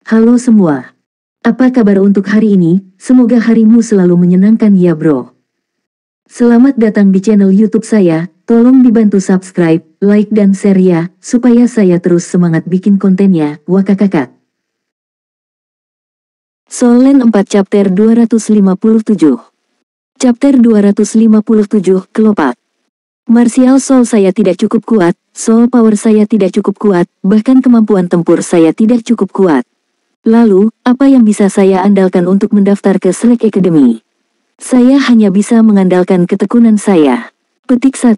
Halo semua. Apa kabar untuk hari ini? Semoga harimu selalu menyenangkan ya bro. Selamat datang di channel YouTube saya. Tolong dibantu subscribe, like dan share ya, supaya saya terus semangat bikin kontennya. Wakakakak. Soul Land 4 Chapter 257. Chapter 257, Kelopak. Martial Soul saya tidak cukup kuat, Soul Power saya tidak cukup kuat, bahkan kemampuan tempur saya tidak cukup kuat. Lalu, apa yang bisa saya andalkan untuk mendaftar ke Slack Academy? Saya hanya bisa mengandalkan ketekunan saya. Petik 1.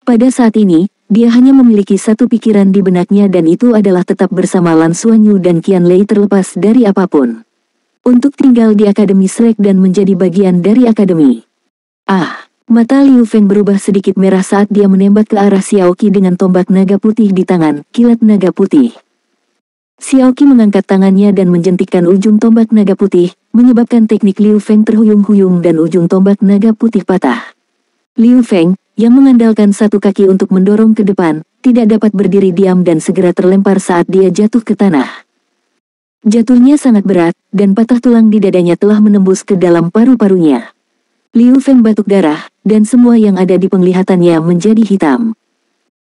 Pada saat ini, dia hanya memiliki satu pikiran di benaknya dan itu adalah tetap bersama Lan Xuanyu dan Qian Lei terlepas dari apapun. Untuk tinggal di Akademi Slack dan menjadi bagian dari Akademi. Mata Liu Feng berubah sedikit merah saat dia menembak ke arah Xiaoqi dengan tombak naga putih di tangan, kilat naga putih. Xiaoqi mengangkat tangannya dan menjentikkan ujung tombak naga putih, menyebabkan teknik Liu Feng terhuyung-huyung dan ujung tombak naga putih patah. Liu Feng, yang mengandalkan satu kaki untuk mendorong ke depan, tidak dapat berdiri diam dan segera terlempar saat dia jatuh ke tanah. Jatuhnya sangat berat, dan patah tulang di dadanya telah menembus ke dalam paru-parunya. Liu Feng batuk darah, dan semua yang ada di penglihatannya menjadi hitam.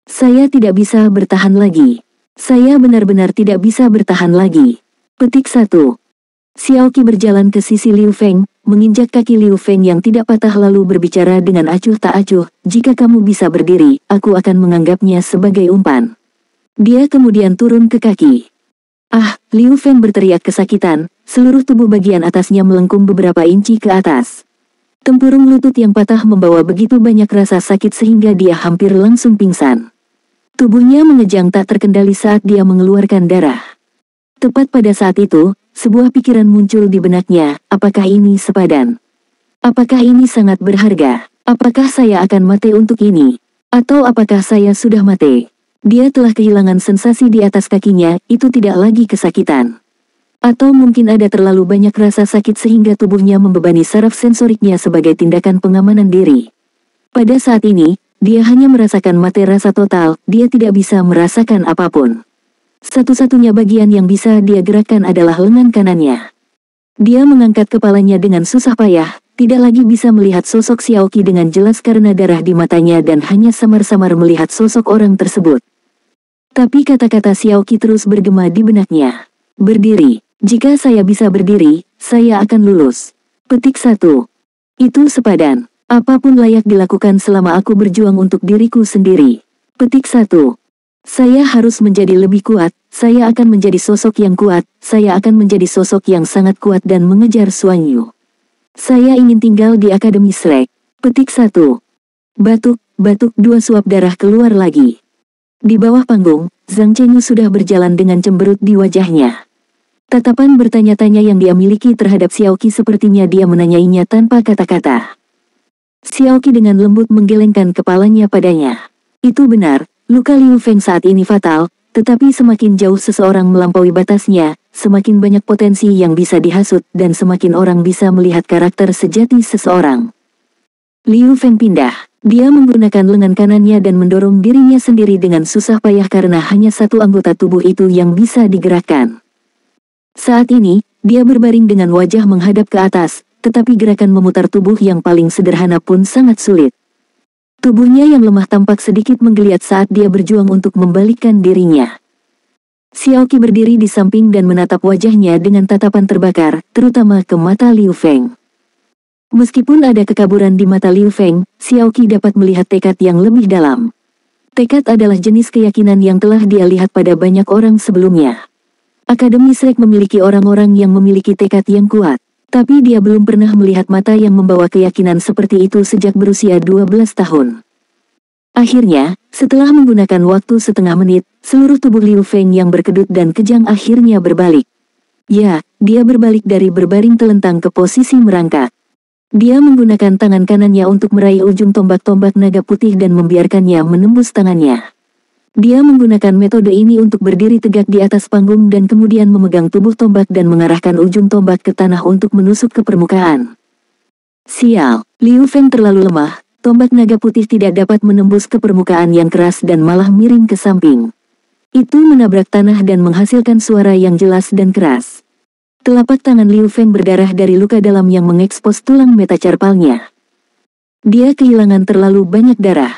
Saya tidak bisa bertahan lagi. Saya benar-benar tidak bisa bertahan lagi. Petik 1. Xiaoqi berjalan ke sisi Liu Feng, menginjak kaki Liu Feng yang tidak patah lalu berbicara dengan acuh tak acuh, jika kamu bisa berdiri, aku akan menganggapnya sebagai umpan. Dia kemudian turun ke kaki. Liu Feng berteriak kesakitan, seluruh tubuh bagian atasnya melengkung beberapa inci ke atas. Tempurung lutut yang patah membawa begitu banyak rasa sakit sehingga dia hampir langsung pingsan. Tubuhnya mengejang tak terkendali saat dia mengeluarkan darah. Tepat pada saat itu, sebuah pikiran muncul di benaknya, apakah ini sepadan? Apakah ini sangat berharga? Apakah saya akan mati untuk ini? Atau apakah saya sudah mati? Dia telah kehilangan sensasi di atas kakinya, itu tidak lagi kesakitan. Atau mungkin ada terlalu banyak rasa sakit sehingga tubuhnya membebani saraf sensoriknya sebagai tindakan pengamanan diri. Pada saat ini, dia hanya merasakan mati rasa total, dia tidak bisa merasakan apapun. Satu-satunya bagian yang bisa dia gerakkan adalah lengan kanannya. Dia mengangkat kepalanya dengan susah payah, tidak lagi bisa melihat sosok Xiaoqi dengan jelas karena darah di matanya dan hanya samar-samar melihat sosok orang tersebut. Tapi kata-kata Xiaoqi terus bergema di benaknya. Berdiri, jika saya bisa berdiri, saya akan lulus. Petik 1. Itu sepadan. Apapun layak dilakukan selama aku berjuang untuk diriku sendiri. Petik 1. Saya harus menjadi lebih kuat, saya akan menjadi sosok yang kuat, saya akan menjadi sosok yang sangat kuat dan mengejar Xuanyu. Saya ingin tinggal di Akademi Slack. Petik 1. Batuk, dua suap darah keluar lagi. Di bawah panggung, Zhang Chenyu sudah berjalan dengan cemberut di wajahnya. Tatapan bertanya-tanya yang dia miliki terhadap Xiaoqi sepertinya dia menanyainya tanpa kata-kata. Xiaoqi dengan lembut menggelengkan kepalanya padanya. Itu benar, luka Liu Feng saat ini fatal, tetapi semakin jauh seseorang melampaui batasnya, semakin banyak potensi yang bisa dihasut dan semakin orang bisa melihat karakter sejati seseorang. Liu Feng pindah. Dia menggunakan lengan kanannya dan mendorong dirinya sendiri dengan susah payah karena hanya satu anggota tubuh itu yang bisa digerakkan. Saat ini, dia berbaring dengan wajah menghadap ke atas, tetapi gerakan memutar tubuh yang paling sederhana pun sangat sulit. Tubuhnya yang lemah tampak sedikit menggeliat saat dia berjuang untuk membalikkan dirinya. Xiaoqi berdiri di samping dan menatap wajahnya dengan tatapan terbakar, terutama ke mata Liu Feng. Meskipun ada kekaburan di mata Liu Feng, Xiaoqi dapat melihat tekad yang lebih dalam. Tekad adalah jenis keyakinan yang telah dia lihat pada banyak orang sebelumnya. Akademi Slack memiliki orang-orang yang memiliki tekad yang kuat. Tapi dia belum pernah melihat mata yang membawa keyakinan seperti itu sejak berusia 12 tahun. Akhirnya, setelah menggunakan waktu setengah menit, seluruh tubuh Liu Feng yang berkedut dan kejang akhirnya berbalik. Ya, dia berbalik dari berbaring telentang ke posisi merangkak. Dia menggunakan tangan kanannya untuk meraih ujung tombak-tombak naga putih dan membiarkannya menembus tangannya. Dia menggunakan metode ini untuk berdiri tegak di atas panggung dan kemudian memegang tubuh tombak dan mengarahkan ujung tombak ke tanah untuk menusuk ke permukaan. Sial, Liu Feng terlalu lemah, tombak naga putih tidak dapat menembus ke permukaan yang keras dan malah miring ke samping. Itu menabrak tanah dan menghasilkan suara yang jelas dan keras. Telapak tangan Liu Feng berdarah dari luka dalam yang mengekspos tulang metacarpalnya. Dia kehilangan terlalu banyak darah.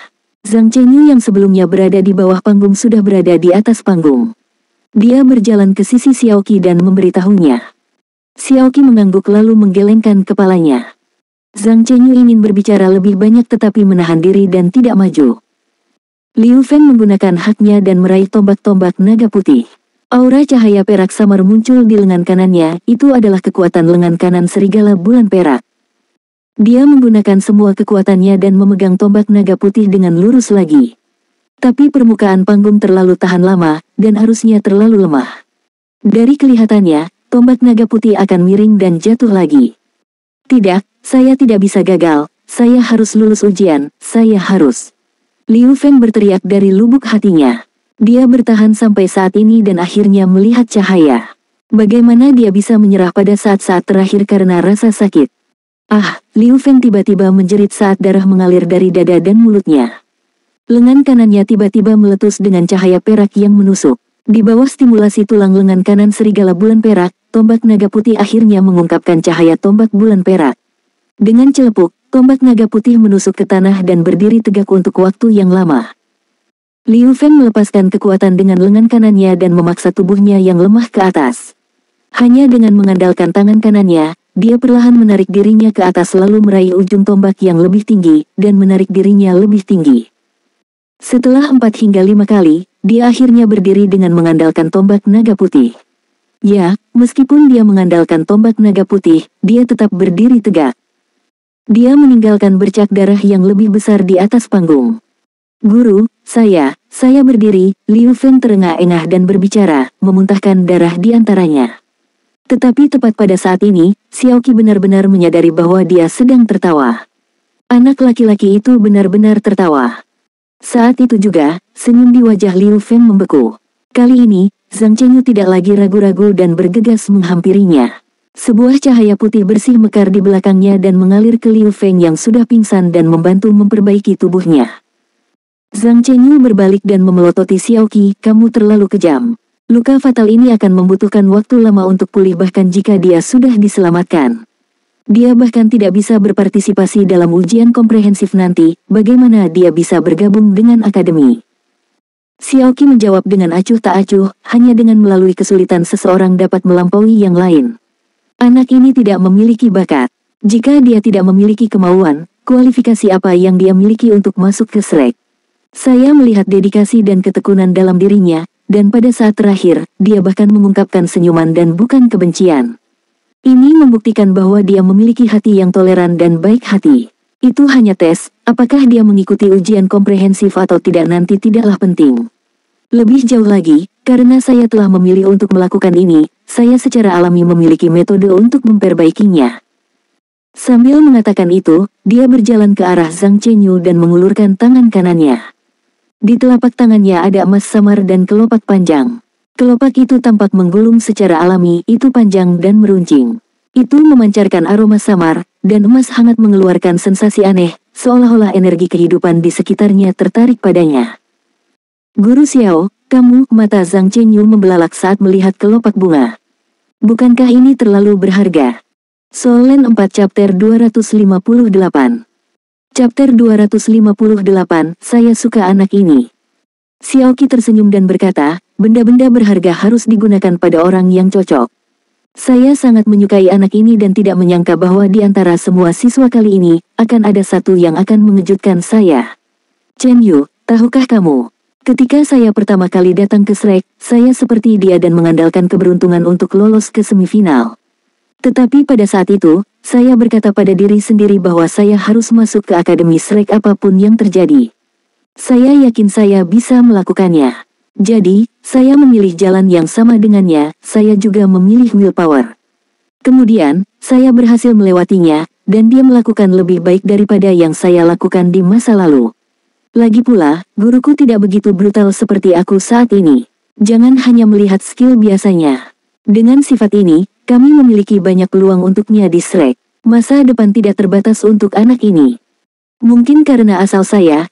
Zhang Chenyu yang sebelumnya berada di bawah panggung sudah berada di atas panggung. Dia berjalan ke sisi Xiaoqi dan memberitahunya. Xiaoqi mengangguk lalu menggelengkan kepalanya. Zhang Chenyu ingin berbicara lebih banyak tetapi menahan diri dan tidak maju. Liu Feng menggunakan haknya dan meraih tombak-tombak naga putih. Aura cahaya perak samar muncul di lengan kanannya, itu adalah kekuatan lengan kanan serigala bulan perak. Dia menggunakan semua kekuatannya dan memegang tombak naga putih dengan lurus lagi. Tapi permukaan panggung terlalu tahan lama, dan arusnya terlalu lemah. Dari kelihatannya, tombak naga putih akan miring dan jatuh lagi. Tidak, saya tidak bisa gagal, saya harus lulus ujian, saya harus. Liu Feng berteriak dari lubuk hatinya. Dia bertahan sampai saat ini dan akhirnya melihat cahaya. Bagaimana dia bisa menyerah pada saat-saat terakhir karena rasa sakit? Ah, Liu Feng tiba-tiba menjerit saat darah mengalir dari dada dan mulutnya. Lengan kanannya tiba-tiba meletus dengan cahaya perak yang menusuk. Di bawah stimulasi tulang lengan kanan serigala bulan perak, tombak naga putih akhirnya mengungkapkan cahaya tombak bulan perak. Dengan celepuk, tombak naga putih menusuk ke tanah dan berdiri tegak untuk waktu yang lama. Liu Feng melepaskan kekuatan dengan lengan kanannya dan memaksa tubuhnya yang lemah ke atas. Hanya dengan mengandalkan tangan kanannya, dia perlahan menarik dirinya ke atas lalu meraih ujung tombak yang lebih tinggi, dan menarik dirinya lebih tinggi. Setelah 4 hingga 5 kali, dia akhirnya berdiri dengan mengandalkan tombak naga putih. Ya, meskipun dia mengandalkan tombak naga putih, dia tetap berdiri tegak. Dia meninggalkan bercak darah yang lebih besar di atas panggung. Guru, saya berdiri, Liu Feng terengah-engah dan berbicara, memuntahkan darah di antaranya. Tetapi tepat pada saat ini, Xiaoqi benar-benar menyadari bahwa dia sedang tertawa. Anak laki-laki itu benar-benar tertawa. Saat itu juga, senyum di wajah Liu Feng membeku. Kali ini, Zhang Chenyu tidak lagi ragu-ragu dan bergegas menghampirinya. Sebuah cahaya putih bersih mekar di belakangnya dan mengalir ke Liu Feng yang sudah pingsan dan membantu memperbaiki tubuhnya. Zhang Chenyu berbalik dan memelototi Xiaoqi, kamu terlalu kejam. Luka fatal ini akan membutuhkan waktu lama untuk pulih bahkan jika dia sudah diselamatkan. Dia bahkan tidak bisa berpartisipasi dalam ujian komprehensif nanti, bagaimana dia bisa bergabung dengan akademi? Xiaoqi menjawab dengan acuh tak acuh, hanya dengan melalui kesulitan seseorang dapat melampaui yang lain. Anak ini tidak memiliki bakat. Jika dia tidak memiliki kemauan, kualifikasi apa yang dia miliki untuk masuk ke Shrek? Saya melihat dedikasi dan ketekunan dalam dirinya, dan pada saat terakhir, dia bahkan mengungkapkan senyuman dan bukan kebencian. Ini membuktikan bahwa dia memiliki hati yang toleran dan baik hati. Itu hanya tes, apakah dia mengikuti ujian komprehensif atau tidak nanti tidaklah penting. Lebih jauh lagi, karena saya telah memilih untuk melakukan ini, saya secara alami memiliki metode untuk memperbaikinya. Sambil mengatakan itu, dia berjalan ke arah Zhang Chenyu dan mengulurkan tangan kanannya. Di telapak tangannya ada emas samar dan kelopak panjang. Kelopak itu tampak menggulung secara alami, itu panjang dan meruncing. Itu memancarkan aroma samar, dan emas hangat mengeluarkan sensasi aneh, seolah-olah energi kehidupan di sekitarnya tertarik padanya. Guru Xiao, kamu, mata Zhang Chenyu membelalak saat melihat kelopak bunga. Bukankah ini terlalu berharga? Solen 4 Chapter 258. Chapter 258, saya suka anak ini. Xiaoqi tersenyum dan berkata, benda-benda berharga harus digunakan pada orang yang cocok. Saya sangat menyukai anak ini dan tidak menyangka bahwa di antara semua siswa kali ini, akan ada satu yang akan mengejutkan saya. Chen Yu, tahukah kamu? Ketika saya pertama kali datang ke Shrek, saya seperti dia dan mengandalkan keberuntungan untuk lolos ke semifinal. Tetapi pada saat itu, saya berkata pada diri sendiri bahwa saya harus masuk ke Akademi Shrek apapun yang terjadi. Saya yakin saya bisa melakukannya. Jadi, saya memilih jalan yang sama dengannya, saya juga memilih willpower. Kemudian, saya berhasil melewatinya, dan dia melakukan lebih baik daripada yang saya lakukan di masa lalu. Lagi pula, guruku tidak begitu brutal seperti aku saat ini. Jangan hanya melihat skill biasanya. Dengan sifat ini, kami memiliki banyak peluang untuknya di Shrek. Masa depan tidak terbatas untuk anak ini. Mungkin karena asal saya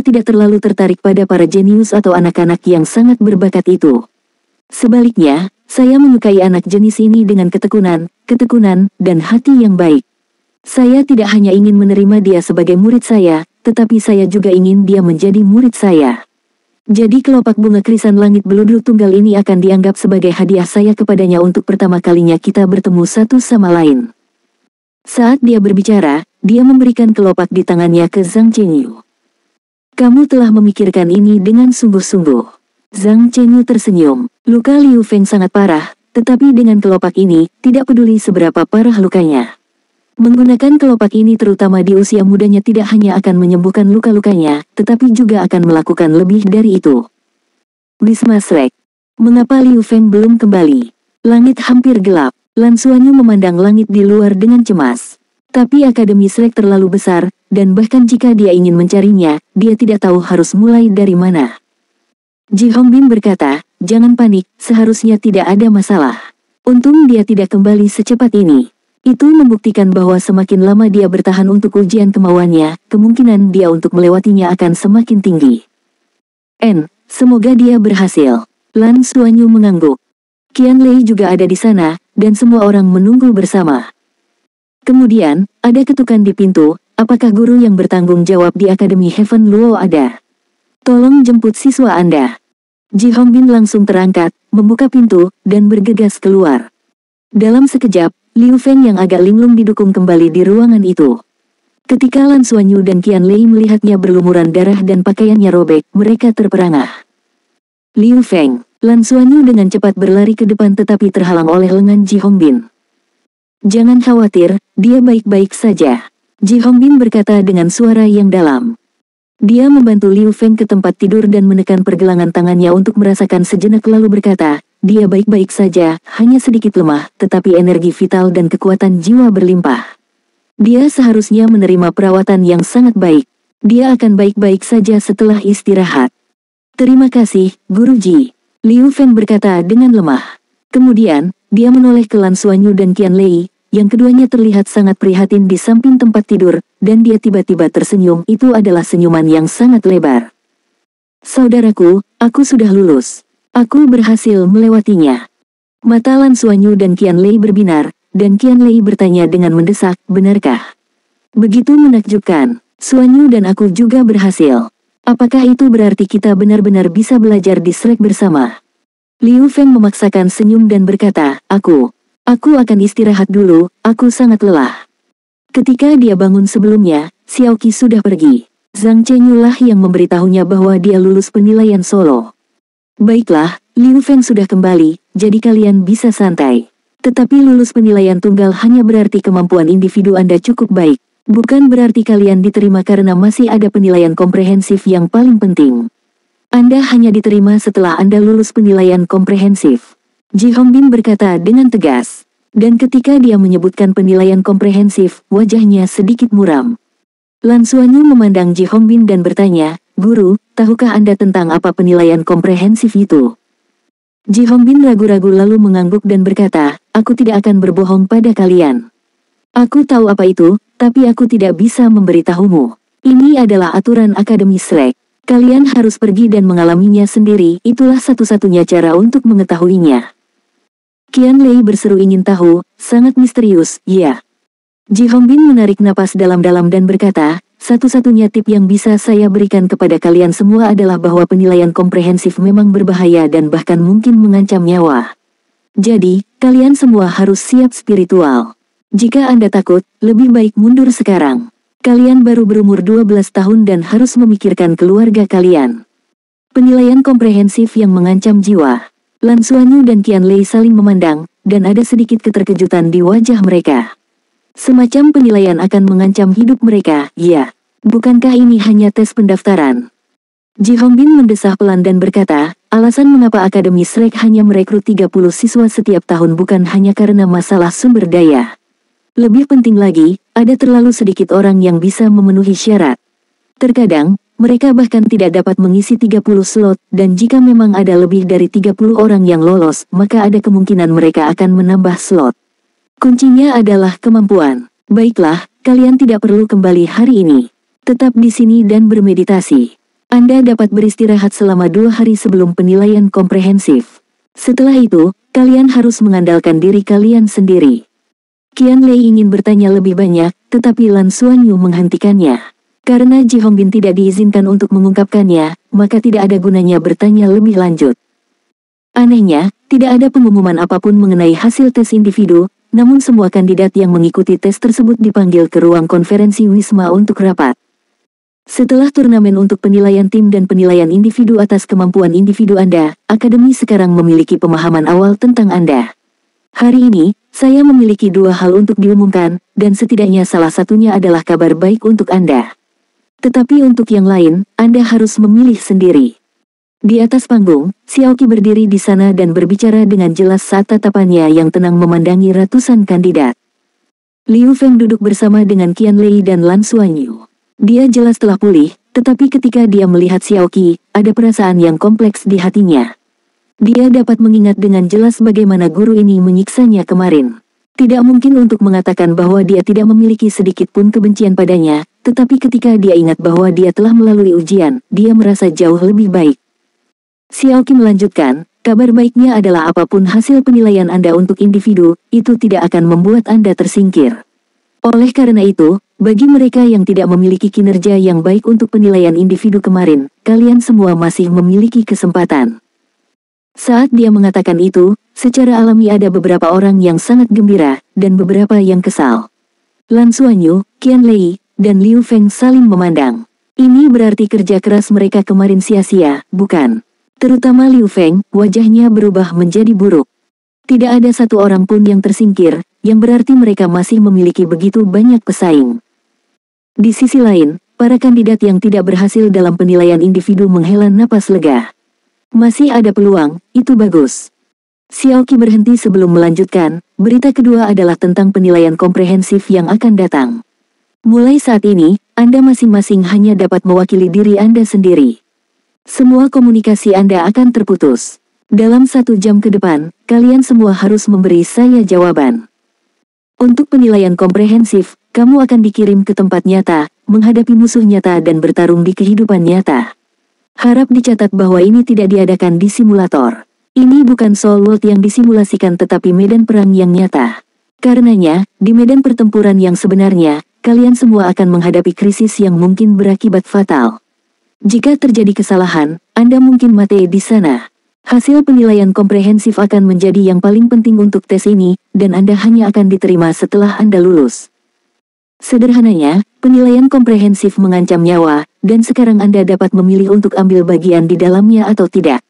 tidak terlalu tertarik pada para jenius atau anak-anak yang sangat berbakat itu. Sebaliknya, saya menyukai anak jenis ini dengan ketekunan, dan hati yang baik. Saya tidak hanya ingin menerima dia sebagai murid saya, tetapi saya juga ingin dia menjadi murid saya. Jadi kelopak bunga krisan langit beludru tunggal ini akan dianggap sebagai hadiah saya kepadanya untuk pertama kalinya kita bertemu satu sama lain. Saat dia berbicara, dia memberikan kelopak di tangannya ke Zhang Chenyu. Kamu telah memikirkan ini dengan sungguh-sungguh. Zhang Chenyu tersenyum. Luka Liu Feng sangat parah, tetapi dengan kelopak ini, tidak peduli seberapa parah lukanya. Menggunakan kelopak ini terutama di usia mudanya tidak hanya akan menyembuhkan luka-lukanya, tetapi juga akan melakukan lebih dari itu. Wisma Shrek. Mengapa Liu Feng belum kembali? Langit hampir gelap. Lan Xuanyu memandang langit di luar dengan cemas. Tapi Akademi Shrek terlalu besar, dan bahkan jika dia ingin mencarinya, dia tidak tahu harus mulai dari mana. Ji Hongbin berkata, jangan panik, seharusnya tidak ada masalah. Untung dia tidak kembali secepat ini. Itu membuktikan bahwa semakin lama dia bertahan untuk ujian kemauannya, kemungkinan dia untuk melewatinya akan semakin tinggi. Semoga dia berhasil. Lan Xuanyu mengangguk. Qian Lei juga ada di sana, dan semua orang menunggu bersama. Kemudian, ada ketukan di pintu, apakah guru yang bertanggung jawab di Akademi Heaven Luo ada? Tolong jemput siswa Anda. Ji Hongbin langsung terangkat, membuka pintu, dan bergegas keluar. Dalam sekejap, Liu Feng yang agak linglung didukung kembali di ruangan itu. Ketika Lan Xuanyu dan Qian Lei melihatnya berlumuran darah dan pakaiannya robek, mereka terperangah. Liu Feng, Lan Xuanyu dengan cepat berlari ke depan tetapi terhalang oleh lengan Ji Hongbin. Jangan khawatir, dia baik-baik saja. Ji Hongbin berkata dengan suara yang dalam. Dia membantu Liu Feng ke tempat tidur dan menekan pergelangan tangannya untuk merasakan sejenak lalu berkata, dia baik-baik saja, hanya sedikit lemah, tetapi energi vital dan kekuatan jiwa berlimpah. Dia seharusnya menerima perawatan yang sangat baik. Dia akan baik-baik saja setelah istirahat. Terima kasih, Guruji. Liu Feng berkata dengan lemah. Kemudian, dia menoleh ke Lan Xuanyu dan Qian Lei, yang keduanya terlihat sangat prihatin di samping tempat tidur, dan dia tiba-tiba tersenyum. Itu adalah senyuman yang sangat lebar. Saudaraku, aku sudah lulus. Aku berhasil melewatinya. Mata Lan Xuanyu dan Qian Lei berbinar, dan Qian Lei bertanya dengan mendesak, benarkah? Begitu menakjubkan, Xuanyu dan aku juga berhasil. Apakah itu berarti kita benar-benar bisa belajar di Shrek bersama? Liu Feng memaksakan senyum dan berkata, aku akan istirahat dulu, aku sangat lelah. Ketika dia bangun sebelumnya, Xiaoqi sudah pergi. Zhang Chenyu lah yang memberitahunya bahwa dia lulus penilaian solo. Baiklah, Liu Feng sudah kembali, jadi kalian bisa santai. Tetapi lulus penilaian tunggal hanya berarti kemampuan individu Anda cukup baik. Bukan berarti kalian diterima karena masih ada penilaian komprehensif yang paling penting. Anda hanya diterima setelah Anda lulus penilaian komprehensif. Ji Hongbin berkata dengan tegas. Dan ketika dia menyebutkan penilaian komprehensif, wajahnya sedikit muram. Lan Xuanyu memandang Ji Hongbin dan bertanya, Guru, tahukah Anda tentang apa penilaian komprehensif itu? Ji Hongbin ragu-ragu lalu mengangguk dan berkata, aku tidak akan berbohong pada kalian. Aku tahu apa itu, tapi aku tidak bisa memberitahumu. Ini adalah aturan Akademi Shrek. Kalian harus pergi dan mengalaminya sendiri, itulah satu-satunya cara untuk mengetahuinya. Qian Lei berseru ingin tahu, sangat misterius, ya. Ji Hongbin menarik napas dalam-dalam dan berkata, satu-satunya tip yang bisa saya berikan kepada kalian semua adalah bahwa penilaian komprehensif memang berbahaya dan bahkan mungkin mengancam nyawa. Jadi, kalian semua harus siap spiritual. Jika Anda takut, lebih baik mundur sekarang. Kalian baru berumur 12 tahun dan harus memikirkan keluarga kalian. Penilaian komprehensif yang mengancam jiwa. Lan Xuanyu dan Qian Lei saling memandang, dan ada sedikit keterkejutan di wajah mereka. Semacam penilaian akan mengancam hidup mereka, ya. Bukankah ini hanya tes pendaftaran? Ji Hongbin mendesah pelan dan berkata, alasan mengapa Akademi Shrek hanya merekrut 30 siswa setiap tahun bukan hanya karena masalah sumber daya. Lebih penting lagi, ada terlalu sedikit orang yang bisa memenuhi syarat. Terkadang, mereka bahkan tidak dapat mengisi 30 slot, dan jika memang ada lebih dari 30 orang yang lolos, maka ada kemungkinan mereka akan menambah slot. Kuncinya adalah kemampuan. Baiklah, kalian tidak perlu kembali hari ini. Tetap di sini dan bermeditasi. Anda dapat beristirahat selama 2 hari sebelum penilaian komprehensif. Setelah itu, kalian harus mengandalkan diri kalian sendiri. Qianlei ingin bertanya lebih banyak, tetapi Lan Xuanyu menghentikannya. Karena Ji Hongbin tidak diizinkan untuk mengungkapkannya, maka tidak ada gunanya bertanya lebih lanjut. Anehnya, tidak ada pengumuman apapun mengenai hasil tes individu, namun semua kandidat yang mengikuti tes tersebut dipanggil ke ruang konferensi Wisma untuk rapat. Setelah turnamen untuk penilaian tim dan penilaian individu atas kemampuan individu Anda, Akademi sekarang memiliki pemahaman awal tentang Anda. Hari ini, saya memiliki 2 hal untuk diumumkan, dan setidaknya salah satunya adalah kabar baik untuk Anda. Tetapi untuk yang lain, Anda harus memilih sendiri. Di atas panggung, Xiaoqi berdiri di sana dan berbicara dengan jelas saat tatapannya yang tenang memandangi ratusan kandidat. Liu Feng duduk bersama dengan Qianlei dan Lan Xuanyu. Dia jelas telah pulih, tetapi ketika dia melihat Xiaoqi, ada perasaan yang kompleks di hatinya. Dia dapat mengingat dengan jelas bagaimana guru ini menyiksanya kemarin. Tidak mungkin untuk mengatakan bahwa dia tidak memiliki sedikit pun kebencian padanya, tetapi ketika dia ingat bahwa dia telah melalui ujian, dia merasa jauh lebih baik. Xiaoqi melanjutkan, kabar baiknya adalah apapun hasil penilaian Anda untuk individu, itu tidak akan membuat Anda tersingkir. Oleh karena itu, bagi mereka yang tidak memiliki kinerja yang baik untuk penilaian individu kemarin, kalian semua masih memiliki kesempatan. Saat dia mengatakan itu, secara alami ada beberapa orang yang sangat gembira, dan beberapa yang kesal. Lan Xuanyu, Qianlei, dan Liu Feng saling memandang. Ini berarti kerja keras mereka kemarin sia-sia, bukan? Terutama Liu Feng, wajahnya berubah menjadi buruk. Tidak ada satu orang pun yang tersingkir, yang berarti mereka masih memiliki begitu banyak pesaing. Di sisi lain, para kandidat yang tidak berhasil dalam penilaian individu menghela napas lega. Masih ada peluang, itu bagus. Xiaoqi berhenti sebelum melanjutkan, berita kedua adalah tentang penilaian komprehensif yang akan datang. Mulai saat ini, Anda masing-masing hanya dapat mewakili diri Anda sendiri. Semua komunikasi Anda akan terputus. Dalam 1 jam ke depan, kalian semua harus memberi saya jawaban. Untuk penilaian komprehensif, kamu akan dikirim ke tempat nyata, menghadapi musuh nyata dan bertarung di kehidupan nyata. Harap dicatat bahwa ini tidak diadakan di simulator. Ini bukan Soul World yang disimulasikan tetapi medan perang yang nyata. Karenanya, di medan pertempuran yang sebenarnya, kalian semua akan menghadapi krisis yang mungkin berakibat fatal. Jika terjadi kesalahan, Anda mungkin mati di sana. Hasil penilaian komprehensif akan menjadi yang paling penting untuk tes ini, dan Anda hanya akan diterima setelah Anda lulus. Sederhananya, penilaian komprehensif mengancam nyawa, dan sekarang Anda dapat memilih untuk ambil bagian di dalamnya atau tidak.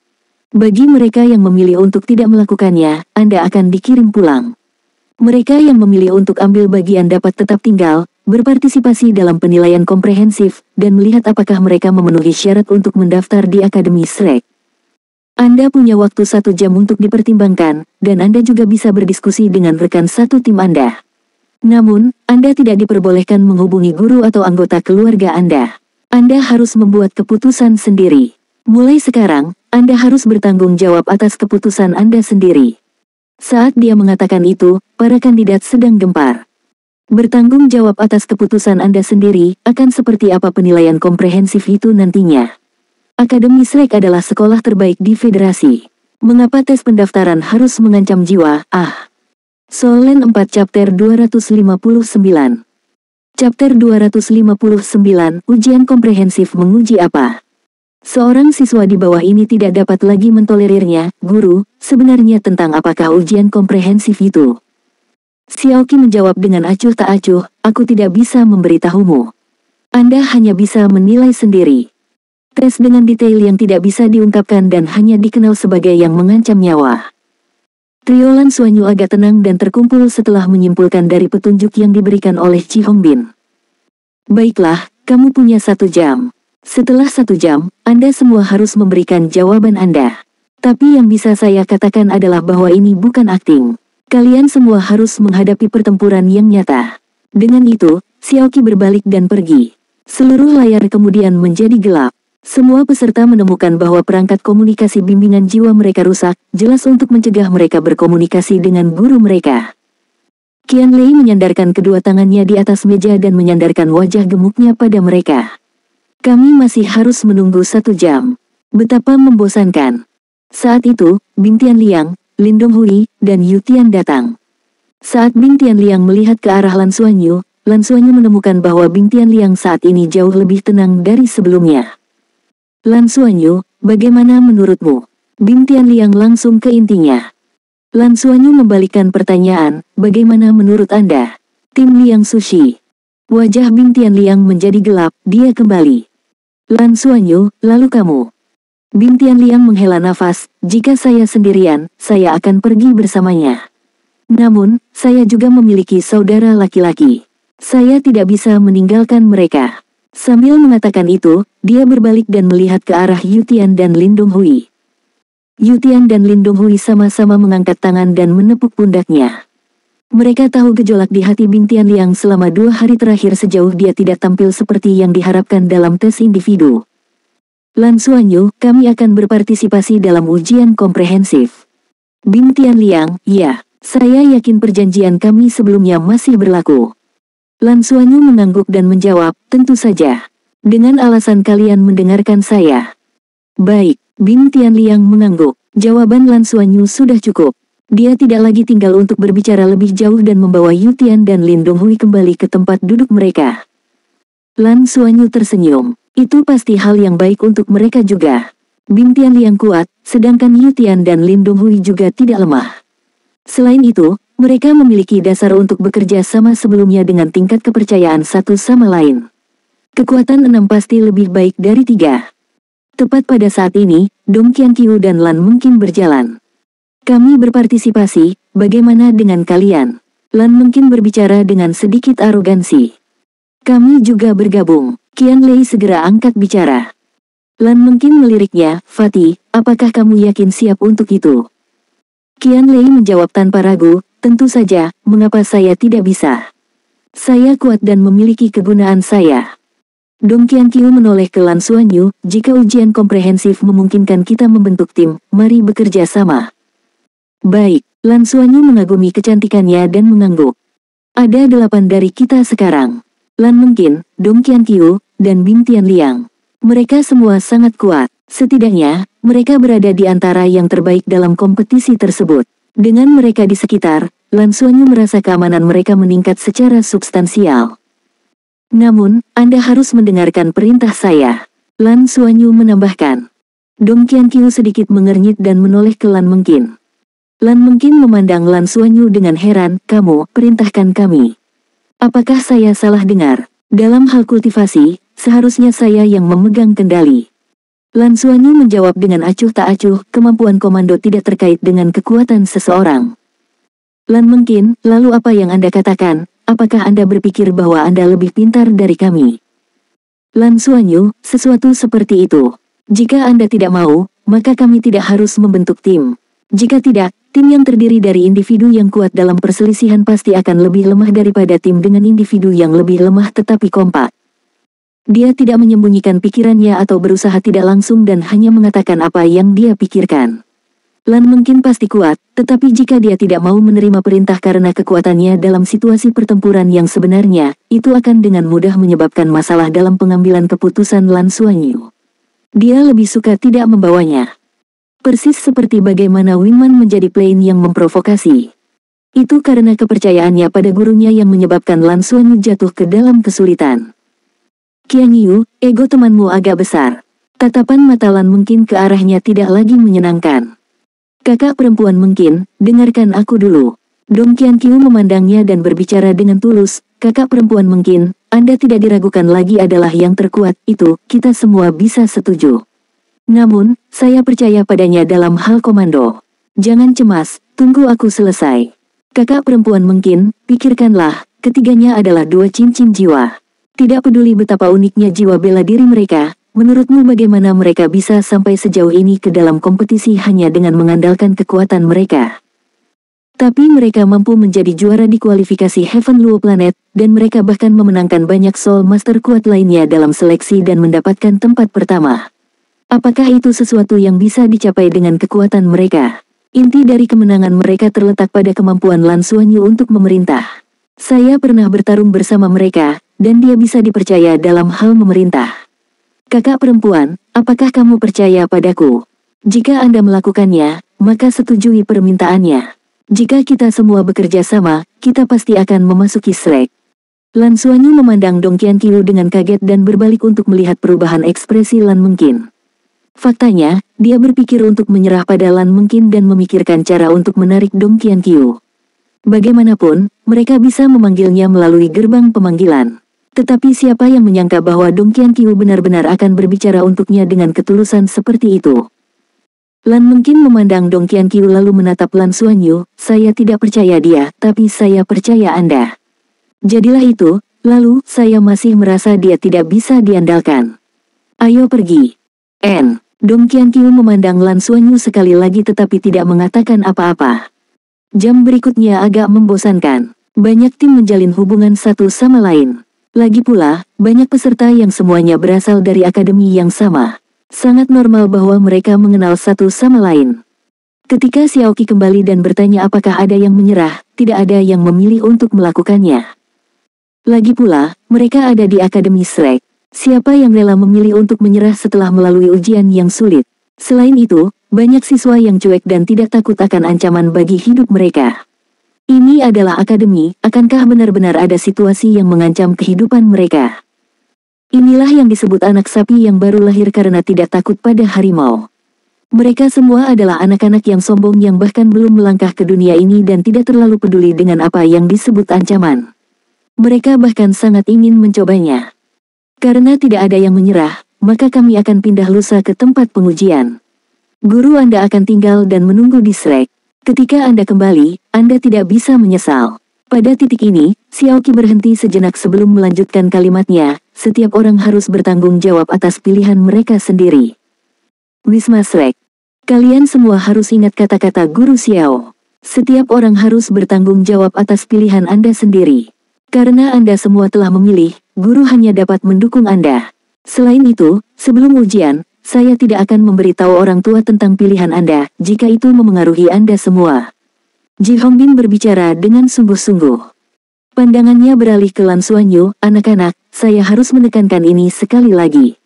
Bagi mereka yang memilih untuk tidak melakukannya, Anda akan dikirim pulang. Mereka yang memilih untuk ambil bagian dapat tetap tinggal, berpartisipasi dalam penilaian komprehensif, dan melihat apakah mereka memenuhi syarat untuk mendaftar di Akademi Shrek. Anda punya waktu 1 jam untuk dipertimbangkan, dan Anda juga bisa berdiskusi dengan rekan satu tim Anda. Namun, Anda tidak diperbolehkan menghubungi guru atau anggota keluarga Anda. Anda harus membuat keputusan sendiri. Mulai sekarang, Anda harus bertanggung jawab atas keputusan Anda sendiri. Saat dia mengatakan itu, para kandidat sedang gempar. Bertanggung jawab atas keputusan Anda sendiri, akan seperti apa penilaian komprehensif itu nantinya. Akademi Shrek adalah sekolah terbaik di federasi. Mengapa tes pendaftaran harus mengancam jiwa? Soul Land 4 Chapter 259. Chapter 259, Ujian Komprehensif menguji apa? Seorang siswa di bawah ini tidak dapat lagi mentolerirnya. Guru, sebenarnya tentang apakah ujian komprehensif itu? Xiaoqi menjawab dengan acuh tak acuh, aku tidak bisa memberitahumu. Anda hanya bisa menilai sendiri. Tes dengan detail yang tidak bisa diungkapkan dan hanya dikenal sebagai yang mengancam nyawa. Trio Lan Xuanyu agak tenang dan terkumpul setelah menyimpulkan dari petunjuk yang diberikan oleh Ji Hongbin. Baiklah, kamu punya 1 jam. Setelah 1 jam, Anda semua harus memberikan jawaban Anda. Tapi yang bisa saya katakan adalah bahwa ini bukan akting. Kalian semua harus menghadapi pertempuran yang nyata. Dengan itu, Xiaoqi berbalik dan pergi. Seluruh layar kemudian menjadi gelap. Semua peserta menemukan bahwa perangkat komunikasi bimbingan jiwa mereka rusak, jelas untuk mencegah mereka berkomunikasi dengan guru mereka. Qianlei menyandarkan kedua tangannya di atas meja dan menyandarkan wajah gemuknya pada mereka. Kami masih harus menunggu 1 jam. Betapa membosankan. Saat itu, Bing Tianliang, Lin Donghui, dan Yu Tian datang. Saat Bing Tianliang melihat ke arah Lan Xuanyu menemukan bahwa Bing Tianliang saat ini jauh lebih tenang dari sebelumnya. Lan Xuanyu, bagaimana menurutmu? Bing Tianliang langsung ke intinya. Lan Xuanyu membalikkan pertanyaan, bagaimana menurut Anda? Tim Liang Sushi. Wajah Bing Tianliang menjadi gelap, dia kembali. Lan Xuanyu, lalu kamu? Bing Tianliang menghela nafas, jika saya sendirian, saya akan pergi bersamanya. Namun, saya juga memiliki saudara laki-laki. Saya tidak bisa meninggalkan mereka. Sambil mengatakan itu, dia berbalik dan melihat ke arah Yu Tian dan Lin Donghui. Yu Tian dan Lin Donghui sama-sama mengangkat tangan dan menepuk pundaknya. Mereka tahu gejolak di hati Bing Tianliang selama 2 hari terakhir sejauh dia tidak tampil seperti yang diharapkan dalam tes individu. Lan Xuanyu, kami akan berpartisipasi dalam ujian komprehensif. Bing Tianliang, ya, saya yakin perjanjian kami sebelumnya masih berlaku. Lan Xuanyu mengangguk dan menjawab, tentu saja. Dengan alasan kalian mendengarkan saya. Baik. Bing Tianliang mengangguk. Jawaban Lan Xuanyu sudah cukup. Dia tidak lagi tinggal untuk berbicara lebih jauh dan membawa Yu Tian dan Lin Donghui kembali ke tempat duduk mereka. Lan Xuanyu tersenyum. Itu pasti hal yang baik untuk mereka juga. Bing Tianliang kuat, sedangkan Yu Tian dan Lin Donghui juga tidak lemah. Selain itu, mereka memiliki dasar untuk bekerja sama sebelumnya dengan tingkat kepercayaan satu sama lain. Kekuatan 6 pasti lebih baik dari 3. Tepat pada saat ini, Dong Qianqiu dan Lan Mengqin berjalan. Kami berpartisipasi, bagaimana dengan kalian? Lan Mengqin berbicara dengan sedikit arogansi. Kami juga bergabung. Qianlei segera angkat bicara. Lan Mengqin meliriknya, Fatih, apakah kamu yakin siap untuk itu? Qianlei menjawab tanpa ragu, tentu saja, mengapa saya tidak bisa? Saya kuat dan memiliki kegunaan saya. Dong Qianqiu menoleh ke Lan Xuanyu, jika ujian komprehensif memungkinkan kita membentuk tim, mari bekerja sama. Baik, Lan Xuanyu mengagumi kecantikannya dan mengangguk. Ada 8 dari kita sekarang. Lan Mengqin, Dong Qianqiu, dan Bing Tianliang. Mereka semua sangat kuat, setidaknya, mereka berada di antara yang terbaik dalam kompetisi tersebut. Dengan mereka di sekitar, Lan Xuanyu merasa keamanan mereka meningkat secara substansial. Namun, Anda harus mendengarkan perintah saya. Lan Xuanyu menambahkan. Dong Qianqiu sedikit mengernyit dan menoleh ke Lan Mengqin. Lan Mengqin memandang Lan Xuanyu dengan heran, kamu, perintahkan kami. Apakah saya salah dengar? Dalam hal kultivasi, seharusnya saya yang memegang kendali. Lan Xuanyu menjawab dengan acuh tak acuh, kemampuan komando tidak terkait dengan kekuatan seseorang. Lan Mengqin, lalu apa yang Anda katakan? Apakah Anda berpikir bahwa Anda lebih pintar dari kami? Lan Xuanyu, sesuatu seperti itu. Jika Anda tidak mau, maka kami tidak harus membentuk tim. Jika tidak, tim yang terdiri dari individu yang kuat dalam perselisihan pasti akan lebih lemah daripada tim dengan individu yang lebih lemah tetapi kompak. Dia tidak menyembunyikan pikirannya atau berusaha tidak langsung dan hanya mengatakan apa yang dia pikirkan. Lan Mengqin pasti kuat, tetapi jika dia tidak mau menerima perintah karena kekuatannya dalam situasi pertempuran yang sebenarnya, itu akan dengan mudah menyebabkan masalah dalam pengambilan keputusan Lan Xuanyu. Dia lebih suka tidak membawanya. Persis seperti bagaimana Wingman menjadi plain yang memprovokasi. Itu karena kepercayaannya pada gurunya yang menyebabkan Lan Xuanyu jatuh ke dalam kesulitan. Qianyu, ego temanmu agak besar. Tatapan mata Lan Mengqin ke arahnya tidak lagi menyenangkan. Kakak perempuan Mengqin, dengarkan aku dulu. Dong Qianqiu memandangnya dan berbicara dengan tulus, kakak perempuan Mengqin, Anda tidak diragukan lagi adalah yang terkuat, itu, kita semua bisa setuju. Namun, saya percaya padanya dalam hal komando. Jangan cemas, tunggu aku selesai. Kakak perempuan Mengqin, pikirkanlah, ketiganya adalah 2 cincin jiwa. Tidak peduli betapa uniknya jiwa bela diri mereka, menurutmu bagaimana mereka bisa sampai sejauh ini ke dalam kompetisi hanya dengan mengandalkan kekuatan mereka? Tapi mereka mampu menjadi juara di kualifikasi Heaven Luo Planet, dan mereka bahkan memenangkan banyak Soul Master kuat lainnya dalam seleksi dan mendapatkan tempat pertama. Apakah itu sesuatu yang bisa dicapai dengan kekuatan mereka? Inti dari kemenangan mereka terletak pada kemampuan Lan Xuanyu untuk memerintah. Saya pernah bertarung bersama mereka, dan dia bisa dipercaya dalam hal memerintah. Kakak perempuan, apakah kamu percaya padaku? Jika Anda melakukannya, maka setujui permintaannya. Jika kita semua bekerja sama, kita pasti akan memasuki Shrek. Lan Xuanyu memandang Dong Qianqiu dengan kaget dan berbalik untuk melihat perubahan ekspresi Lan Mengqin. Faktanya, dia berpikir untuk menyerah pada Lan Mengqin dan memikirkan cara untuk menarik Dong Qianqiu. Bagaimanapun, mereka bisa memanggilnya melalui gerbang pemanggilan. Tetapi siapa yang menyangka bahwa Dong Qianqiu benar-benar akan berbicara untuknya dengan ketulusan seperti itu. Lan Mengqin memandang Dong Qianqiu lalu menatap Lan Xuanyu, saya tidak percaya dia, tapi saya percaya Anda. Jadilah itu, lalu, saya masih merasa dia tidak bisa diandalkan. Ayo pergi. Dong Qianqiu memandang Lan Xuanyu sekali lagi tetapi tidak mengatakan apa-apa. Jam berikutnya agak membosankan. Banyak tim menjalin hubungan satu sama lain. Lagi pula, banyak peserta yang semuanya berasal dari akademi yang sama. Sangat normal bahwa mereka mengenal satu sama lain. Ketika Xiaoqi kembali dan bertanya apakah ada yang menyerah, tidak ada yang memilih untuk melakukannya. Lagi pula, mereka ada di akademi Shrek. Siapa yang rela memilih untuk menyerah setelah melalui ujian yang sulit? Selain itu, banyak siswa yang cuek dan tidak takut akan ancaman bagi hidup mereka. Ini adalah akademi, akankah benar-benar ada situasi yang mengancam kehidupan mereka? Inilah yang disebut anak sapi yang baru lahir karena tidak takut pada harimau. Mereka semua adalah anak-anak yang sombong yang bahkan belum melangkah ke dunia ini dan tidak terlalu peduli dengan apa yang disebut ancaman. Mereka bahkan sangat ingin mencobanya. Karena tidak ada yang menyerah, maka kami akan pindah lusa ke tempat pengujian. Guru Anda akan tinggal dan menunggu di Shrek. Ketika Anda kembali, Anda tidak bisa menyesal. Pada titik ini, Xiaoqi berhenti sejenak sebelum melanjutkan kalimatnya, setiap orang harus bertanggung jawab atas pilihan mereka sendiri. Wisma Shrek. Kalian semua harus ingat kata-kata Guru Xiao. Setiap orang harus bertanggung jawab atas pilihan Anda sendiri. Karena Anda semua telah memilih, guru hanya dapat mendukung Anda. Selain itu, sebelum ujian, saya tidak akan memberitahu orang tua tentang pilihan Anda, jika itu memengaruhi Anda semua. Ji Hongbin berbicara dengan sungguh-sungguh. Pandangannya beralih ke Lan Xuanyu, anak-anak, saya harus menekankan ini sekali lagi.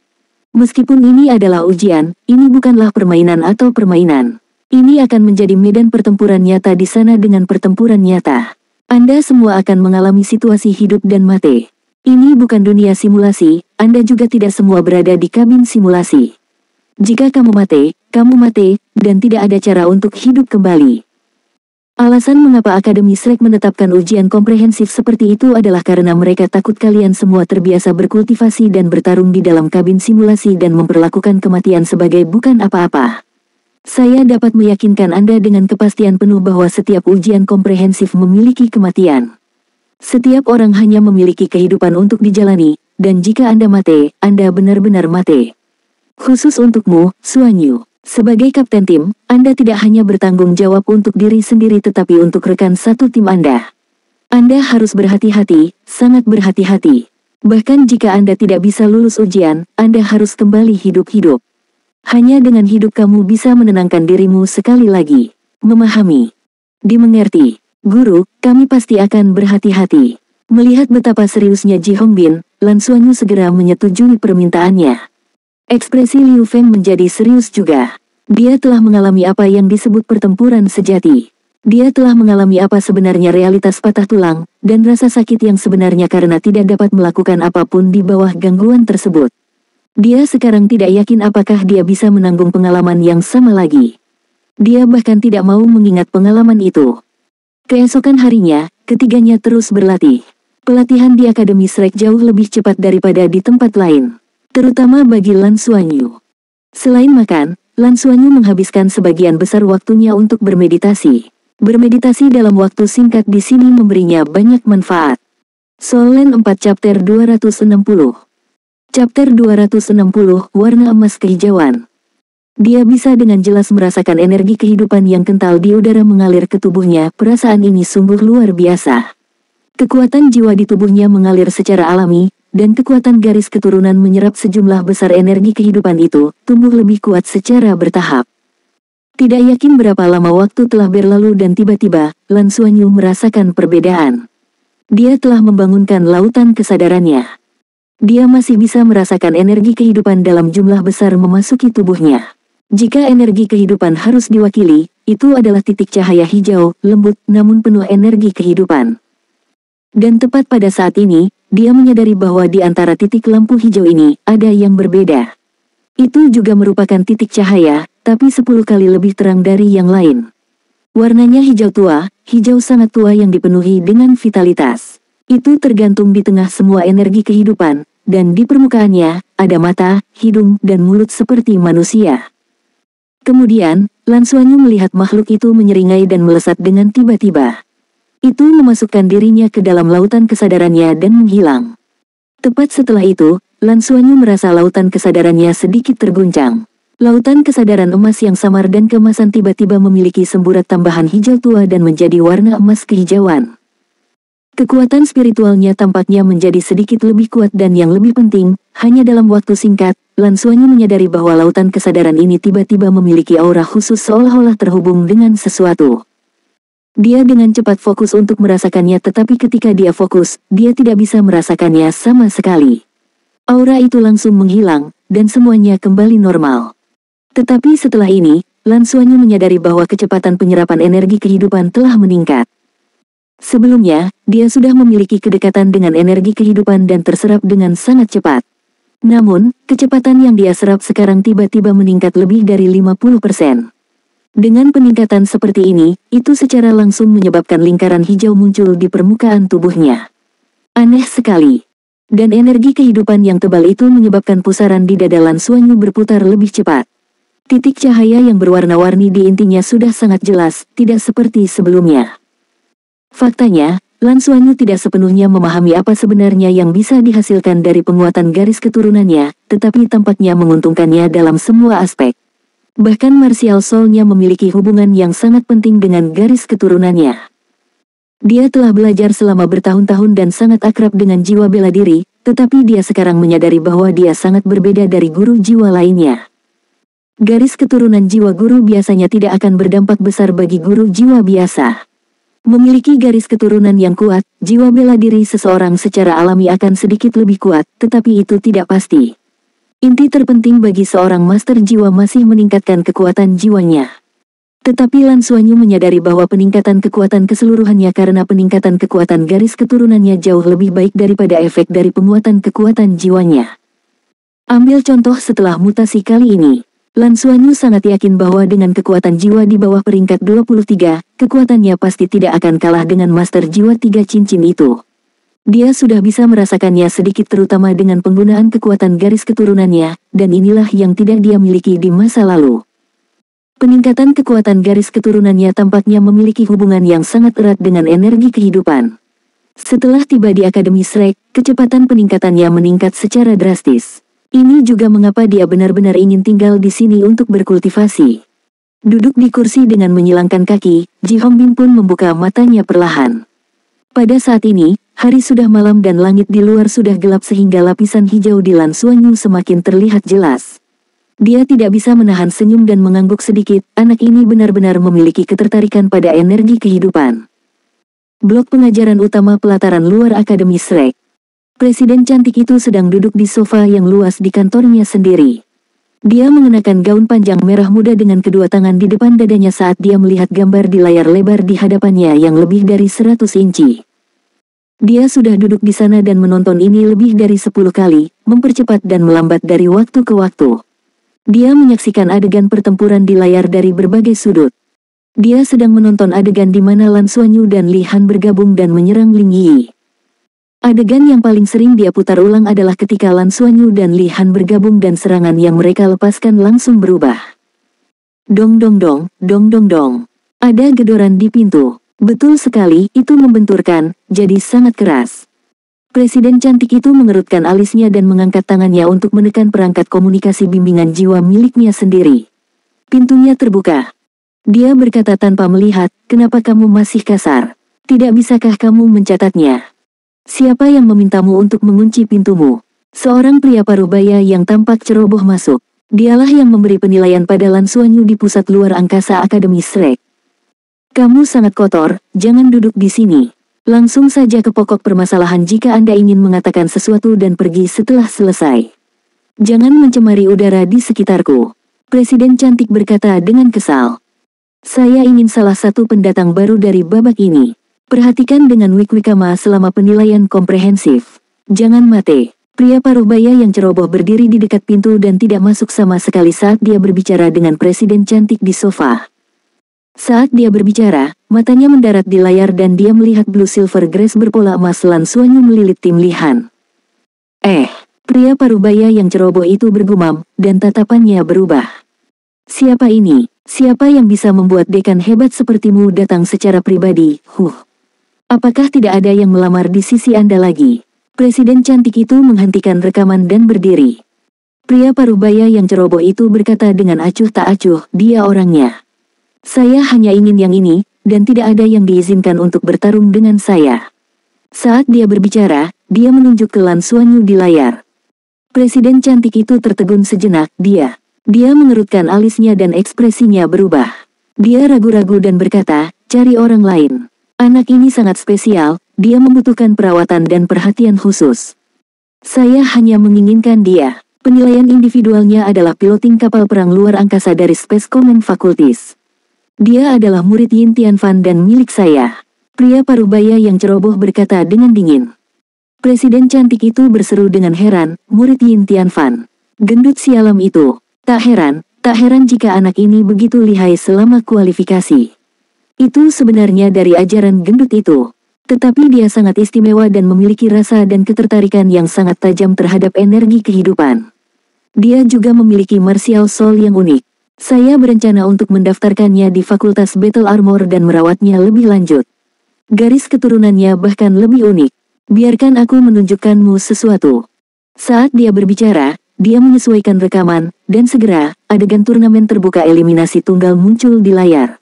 Meskipun ini adalah ujian, ini bukanlah permainan atau permainan. Ini akan menjadi medan pertempuran nyata di sana dengan pertempuran nyata. Anda semua akan mengalami situasi hidup dan mati. Ini bukan dunia simulasi, Anda juga tidak semua berada di kabin simulasi. Jika kamu mati, dan tidak ada cara untuk hidup kembali. Alasan mengapa Akademi Shrek menetapkan ujian komprehensif seperti itu adalah karena mereka takut kalian semua terbiasa berkultivasi dan bertarung di dalam kabin simulasi dan memperlakukan kematian sebagai bukan apa-apa. Saya dapat meyakinkan Anda dengan kepastian penuh bahwa setiap ujian komprehensif memiliki kematian. Setiap orang hanya memiliki kehidupan untuk dijalani, dan jika Anda mati, Anda benar-benar mati. Khusus untukmu, Xuanyu. Sebagai kapten tim, Anda tidak hanya bertanggung jawab untuk diri sendiri tetapi untuk rekan satu tim Anda. Anda harus berhati-hati, sangat berhati-hati. Bahkan jika Anda tidak bisa lulus ujian, Anda harus kembali hidup-hidup. Hanya dengan hidup kamu bisa menenangkan dirimu sekali lagi. Memahami. Dimengerti. Guru, kami pasti akan berhati-hati. Melihat betapa seriusnya Ji Hongbin, Lan Xuanyu segera menyetujui permintaannya. Ekspresi Liu Feng menjadi serius juga. Dia telah mengalami apa yang disebut pertempuran sejati. Dia telah mengalami apa sebenarnya realitas patah tulang, dan rasa sakit yang sebenarnya karena tidak dapat melakukan apapun di bawah gangguan tersebut. Dia sekarang tidak yakin apakah dia bisa menanggung pengalaman yang sama lagi. Dia bahkan tidak mau mengingat pengalaman itu. Keesokan harinya, ketiganya terus berlatih. Pelatihan di Akademi Shrek jauh lebih cepat daripada di tempat lain. Terutama bagi Lan Xuanyu. Selain makan, Lan Xuanyu menghabiskan sebagian besar waktunya untuk bermeditasi. Bermeditasi dalam waktu singkat di sini memberinya banyak manfaat. Soul Land 4 Chapter 260. Chapter 260, Warna Emas Kehijauan. Dia bisa dengan jelas merasakan energi kehidupan yang kental di udara mengalir ke tubuhnya. Perasaan ini sungguh luar biasa. Kekuatan jiwa di tubuhnya mengalir secara alami, dan kekuatan garis keturunan menyerap sejumlah besar energi kehidupan itu, tumbuh lebih kuat secara bertahap. Tidak yakin berapa lama waktu telah berlalu dan tiba-tiba, Lan Xuanyu merasakan perbedaan. Dia telah membangunkan lautan kesadarannya. Dia masih bisa merasakan energi kehidupan dalam jumlah besar memasuki tubuhnya. Jika energi kehidupan harus diwakili, itu adalah titik cahaya hijau, lembut, namun penuh energi kehidupan. Dan tepat pada saat ini, dia menyadari bahwa di antara titik lampu hijau ini, ada yang berbeda. Itu juga merupakan titik cahaya, tapi 10 kali lebih terang dari yang lain. Warnanya hijau tua, hijau sangat tua yang dipenuhi dengan vitalitas. Itu tergantung di tengah semua energi kehidupan, dan di permukaannya, ada mata, hidung, dan mulut seperti manusia. Kemudian, Lan Xuanyu melihat makhluk itu menyeringai dan melesat dengan tiba-tiba. Itu memasukkan dirinya ke dalam lautan kesadarannya dan menghilang. Tepat setelah itu, Lan Xuanyu merasa lautan kesadarannya sedikit terguncang. Lautan kesadaran emas yang samar dan kemasan tiba-tiba memiliki semburat tambahan hijau tua dan menjadi warna emas kehijauan. Kekuatan spiritualnya tampaknya menjadi sedikit lebih kuat dan yang lebih penting, hanya dalam waktu singkat, Lan Xuanyu menyadari bahwa lautan kesadaran ini tiba-tiba memiliki aura khusus seolah-olah terhubung dengan sesuatu. Dia dengan cepat fokus untuk merasakannya tetapi ketika dia fokus, dia tidak bisa merasakannya sama sekali. Aura itu langsung menghilang, dan semuanya kembali normal. Tetapi setelah ini, Lan Xuanyu menyadari bahwa kecepatan penyerapan energi kehidupan telah meningkat. Sebelumnya, dia sudah memiliki kedekatan dengan energi kehidupan dan terserap dengan sangat cepat. Namun, kecepatan yang dia serap sekarang tiba-tiba meningkat lebih dari 50%. Dengan peningkatan seperti ini, itu secara langsung menyebabkan lingkaran hijau muncul di permukaan tubuhnya. Aneh sekali. Dan energi kehidupan yang tebal itu menyebabkan pusaran di dada Lan Xuanyu berputar lebih cepat. Titik cahaya yang berwarna-warni di intinya sudah sangat jelas, tidak seperti sebelumnya. Faktanya, Lan Xuanyu tidak sepenuhnya memahami apa sebenarnya yang bisa dihasilkan dari penguatan garis keturunannya, tetapi tampaknya menguntungkannya dalam semua aspek. Bahkan martial soul-nya memiliki hubungan yang sangat penting dengan garis keturunannya. Dia telah belajar selama bertahun-tahun dan sangat akrab dengan jiwa bela diri, tetapi dia sekarang menyadari bahwa dia sangat berbeda dari guru jiwa lainnya. Garis keturunan jiwa guru biasanya tidak akan berdampak besar bagi guru jiwa biasa. Memiliki garis keturunan yang kuat, jiwa bela diri seseorang secara alami akan sedikit lebih kuat, tetapi itu tidak pasti. Inti terpenting bagi seorang master jiwa masih meningkatkan kekuatan jiwanya. Tetapi Lan Xuanyu menyadari bahwa peningkatan kekuatan keseluruhannya karena peningkatan kekuatan garis keturunannya jauh lebih baik daripada efek dari penguatan kekuatan jiwanya. Ambil contoh setelah mutasi kali ini. Lan Xuanyu sangat yakin bahwa dengan kekuatan jiwa di bawah peringkat 23, kekuatannya pasti tidak akan kalah dengan master jiwa 3 cincin itu. Dia sudah bisa merasakannya sedikit terutama dengan penggunaan kekuatan garis keturunannya, dan inilah yang tidak dia miliki di masa lalu. Peningkatan kekuatan garis keturunannya tampaknya memiliki hubungan yang sangat erat dengan energi kehidupan. Setelah tiba di Akademi Shrek, kecepatan peningkatannya meningkat secara drastis. Ini juga mengapa dia benar-benar ingin tinggal di sini untuk berkultivasi. Duduk di kursi dengan menyilangkan kaki, Ji Hongbin pun membuka matanya perlahan. Pada saat ini, hari sudah malam dan langit di luar sudah gelap sehingga lapisan hijau di Lan Xuanyu semakin terlihat jelas. Dia tidak bisa menahan senyum dan mengangguk sedikit, anak ini benar-benar memiliki ketertarikan pada energi kehidupan. Blok pengajaran utama pelataran luar Akademi Shrek. Presiden cantik itu sedang duduk di sofa yang luas di kantornya sendiri. Dia mengenakan gaun panjang merah muda dengan kedua tangan di depan dadanya saat dia melihat gambar di layar lebar di hadapannya yang lebih dari 100 inci. Dia sudah duduk di sana dan menonton ini lebih dari 10 kali, mempercepat dan melambat dari waktu ke waktu. Dia menyaksikan adegan pertempuran di layar dari berbagai sudut. Dia sedang menonton adegan di mana Lan Xuanyu dan Li Han bergabung dan menyerang Ling Yi. Adegan yang paling sering dia putar ulang adalah ketika Lan Xuanyu dan Li Han bergabung dan serangan yang mereka lepaskan langsung berubah. Dong dong dong, dong dong dong. Ada gedoran di pintu. Betul sekali, itu membenturkan, jadi sangat keras. Presiden cantik itu mengerutkan alisnya dan mengangkat tangannya untuk menekan perangkat komunikasi bimbingan jiwa miliknya sendiri. Pintunya terbuka. Dia berkata tanpa melihat, kenapa kamu masih kasar? Tidak bisakah kamu mencatatnya? Siapa yang memintamu untuk mengunci pintumu? Seorang pria paruh baya yang tampak ceroboh masuk. Dialah yang memberi penilaian pada Lan Xuanyu di pusat luar angkasa Akademi Shrek. Kamu sangat kotor, jangan duduk di sini. Langsung saja ke pokok permasalahan jika Anda ingin mengatakan sesuatu dan pergi setelah selesai. Jangan mencemari udara di sekitarku. Presiden cantik berkata dengan kesal. Saya ingin salah satu pendatang baru dari babak ini. Perhatikan dengan wikwikama selama penilaian komprehensif. Jangan mate. Pria paruh baya yang ceroboh berdiri di dekat pintu dan tidak masuk sama sekali saat dia berbicara dengan presiden cantik di sofa. Saat dia berbicara, matanya mendarat di layar dan dia melihat Blue Silver Grace berpola emas Lan Xuanyu melilit Tim Lihan. Pria paruh baya yang ceroboh itu bergumam, dan tatapannya berubah. Siapa ini? Siapa yang bisa membuat dekan hebat sepertimu datang secara pribadi? Apakah tidak ada yang melamar di sisi Anda lagi? Presiden cantik itu menghentikan rekaman dan berdiri. Pria paruh baya yang ceroboh itu berkata dengan acuh tak acuh, dia orangnya. Saya hanya ingin yang ini, dan tidak ada yang diizinkan untuk bertarung dengan saya. Saat dia berbicara, dia menunjuk ke Lan Xuanyu di layar. Presiden cantik itu tertegun sejenak, dia mengerutkan alisnya dan ekspresinya berubah. Dia ragu-ragu dan berkata, cari orang lain. Anak ini sangat spesial, dia membutuhkan perawatan dan perhatian khusus. Saya hanya menginginkan dia. Penilaian individualnya adalah piloting kapal perang luar angkasa dari Space Command Faculties. Dia adalah murid Yin Tianfan dan milik saya. Pria paruh baya yang ceroboh berkata dengan dingin. Presiden cantik itu berseru dengan heran, murid Yin Tianfan. Gendut sialam itu. Tak heran jika anak ini begitu lihai selama kualifikasi. Itu sebenarnya dari ajaran gendut itu. Tetapi dia sangat istimewa dan memiliki rasa dan ketertarikan yang sangat tajam terhadap energi kehidupan. Dia juga memiliki martial soul yang unik. Saya berencana untuk mendaftarkannya di Fakultas Battle Armor dan merawatnya lebih lanjut. Garis keturunannya bahkan lebih unik. Biarkan aku menunjukkanmu sesuatu. Saat dia berbicara, dia menyesuaikan rekaman, dan segera, adegan turnamen terbuka eliminasi tunggal muncul di layar.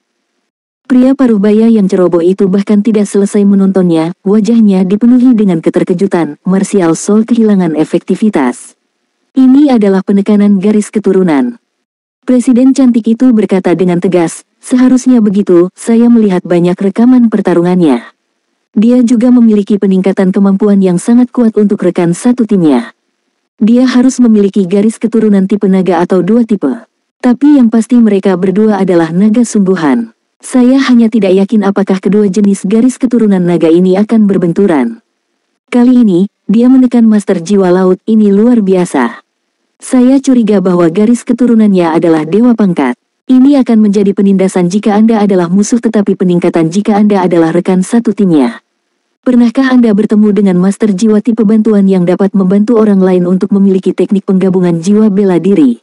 Pria paruh baya yang ceroboh itu bahkan tidak selesai menontonnya, wajahnya dipenuhi dengan keterkejutan, martial soul kehilangan efektivitas. Ini adalah penekanan garis keturunan. Presiden cantik itu berkata dengan tegas, seharusnya begitu, saya melihat banyak rekaman pertarungannya. Dia juga memiliki peningkatan kemampuan yang sangat kuat untuk rekan satu timnya. Dia harus memiliki garis keturunan tipe naga atau dua tipe. Tapi yang pasti mereka berdua adalah naga sungguhan. Saya hanya tidak yakin apakah kedua jenis garis keturunan naga ini akan berbenturan. Kali ini, dia menekan Master Jiwa Laut ini luar biasa. Saya curiga bahwa garis keturunannya adalah Dewa Pangkat. Ini akan menjadi penindasan jika Anda adalah musuh tetapi peningkatan jika Anda adalah rekan satu timnya. Pernahkah Anda bertemu dengan Master Jiwa tipe bantuan yang dapat membantu orang lain untuk memiliki teknik penggabungan jiwa bela diri?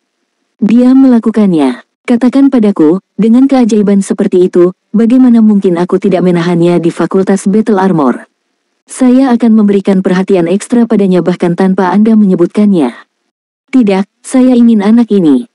Dia melakukannya. Katakan padaku, dengan keajaiban seperti itu, bagaimana mungkin aku tidak menahannya di Fakultas Battle Armor? Saya akan memberikan perhatian ekstra padanya bahkan tanpa Anda menyebutkannya. Tidak, saya ingin anak ini.